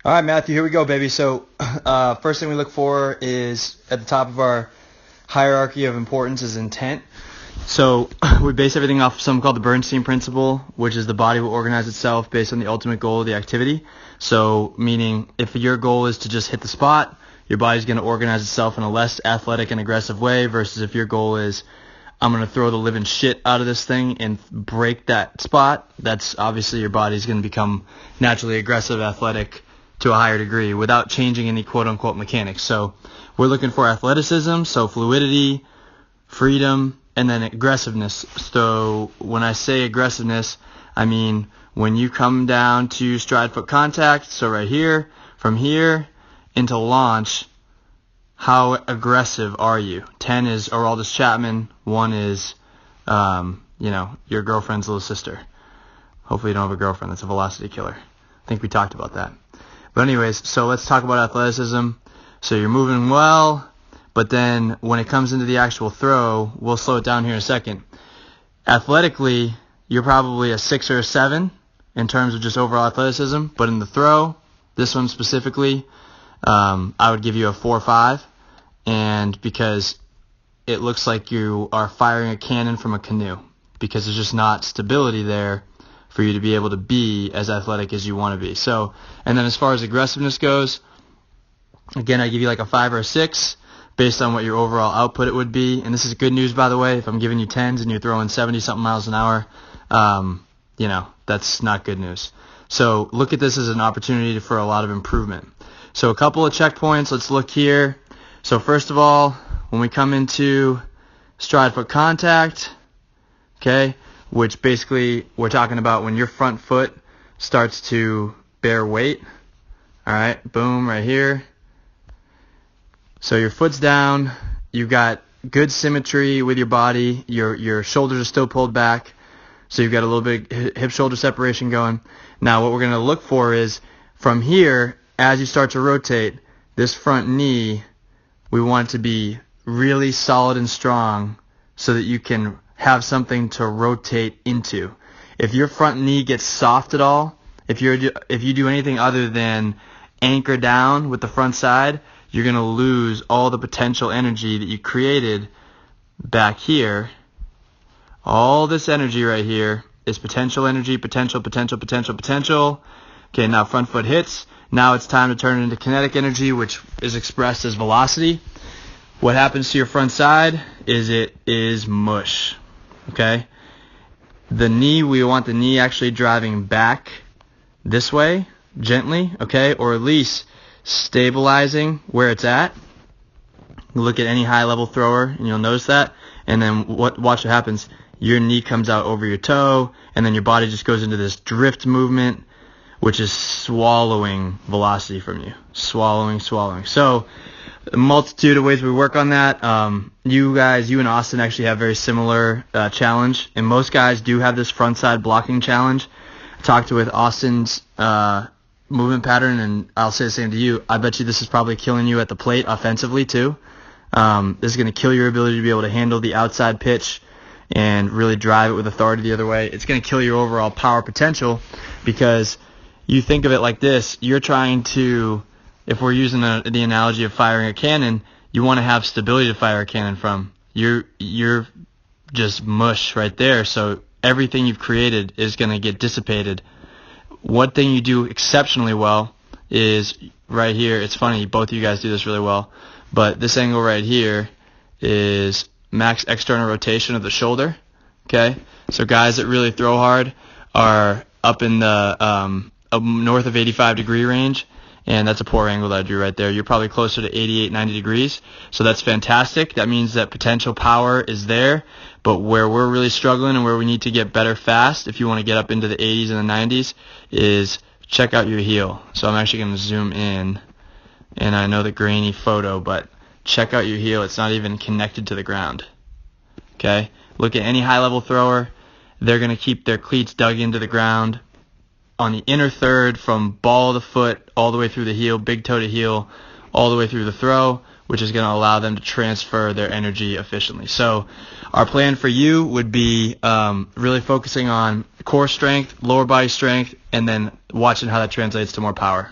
All right, Matthew, here we go, baby. So first thing we look for is at the top of our hierarchy of importance is intent. So we base everything off something called the Bernstein principle, which is the body will organize itself based on the ultimate goal of the activity. So meaning if your goal is to just hit the spot, your body's going to organize itself in a less athletic and aggressive way versus if your goal is I'm going to throw the living shit out of this thing and break that spot, that's obviously your body's going to become naturally aggressive, athletic, to a higher degree without changing any quote-unquote mechanics. So we're looking for athleticism, so fluidity, freedom, and then aggressiveness. So when I say aggressiveness, I mean when you come down to stride foot contact, so right here, from here into launch, how aggressive are you? 10 is Araldus Chapman, 1 is, your girlfriend's little sister. Hopefully you don't have a girlfriend that's a velocity killer. I think we talked about that. But anyways, so let's talk about athleticism. So you're moving well, but then when it comes into the actual throw, we'll slow it down here in a second. Athletically, you're probably a 6 or a 7 in terms of just overall athleticism. But in the throw, this one specifically, I would give you a 4 or 5. And because it looks like you are firing a cannon from a canoe, because there's just not stability there for you to be able to be as athletic as you want to be. So, and then as far as aggressiveness goes, again, I give you like a 5 or a 6 based on what your overall output it would be. And this is good news, by the way. If I'm giving you 10s and you're throwing 70-something miles an hour, that's not good news. So look at this as an opportunity for a lot of improvement. So a couple of checkpoints. Let's look here. So first of all, when we come into stride foot contact, okay, which basically we're talking about when your front foot starts to bear weight. All right, boom, right here. So your foot's down. You've got good symmetry with your body. Your shoulders are still pulled back. So you've got a little bit hip-shoulder separation going. Now what we're going to look for is from here, as you start to rotate, this front knee, we want it to be really solid and strong so that you can have something to rotate into. If your front knee gets soft at all, if you do anything other than anchor down with the front side, you're going to lose all the potential energy that you created back here. All this energy right here is potential energy, potential. Okay, now front foot hits. Now it's time to turn it into kinetic energy, which is expressed as velocity. What happens to your front side is it is mush. Okay? The knee, we want the knee actually driving back this way, gently, okay? Or at least stabilizing where it's at. Look at any high-level thrower, and you'll notice that. And then watch what happens. Your knee comes out over your toe, and then your body just goes into this drift movement, which is swallowing velocity from you. Swallowing. So a multitude of ways we work on that. You and Austin actually have very similar challenge, and most guys do have this front side blocking challenge. I talked with Austin's movement pattern, and I'll say the same to you. I bet you this is probably killing you at the plate offensively too. This is going to kill your ability to be able to handle the outside pitch and really drive it with authority the other way. It's going to kill your overall power potential because you think of it like this. You're trying to, if we're using the analogy of firing a cannon, you want to have stability to fire a cannon from. You're just mush right there, so everything you've created is going to get dissipated. One thing you do exceptionally well is right here. It's funny, both of you guys do this really well, but this angle right here is max external rotation of the shoulder. Okay, so guys that really throw hard are up in the north of 85 degree range, and that's a poor angle that I drew right there. You're probably closer to 88, 90 degrees, so that's fantastic. That means that potential power is there, but where we're really struggling and where we need to get better fast, if you want to get up into the 80s and the 90s, is check out your heel. So I'm actually going to zoom in, and I know the grainy photo, but check out your heel. It's not even connected to the ground. Okay? Look at any high-level thrower. They're going to keep their cleats dug into the ground on the inner third from ball to foot all the way through the heel, big toe to heel, all the way through the throw, which is going to allow them to transfer their energy efficiently. So our plan for you would be really focusing on core strength, lower body strength, and then watching how that translates to more power.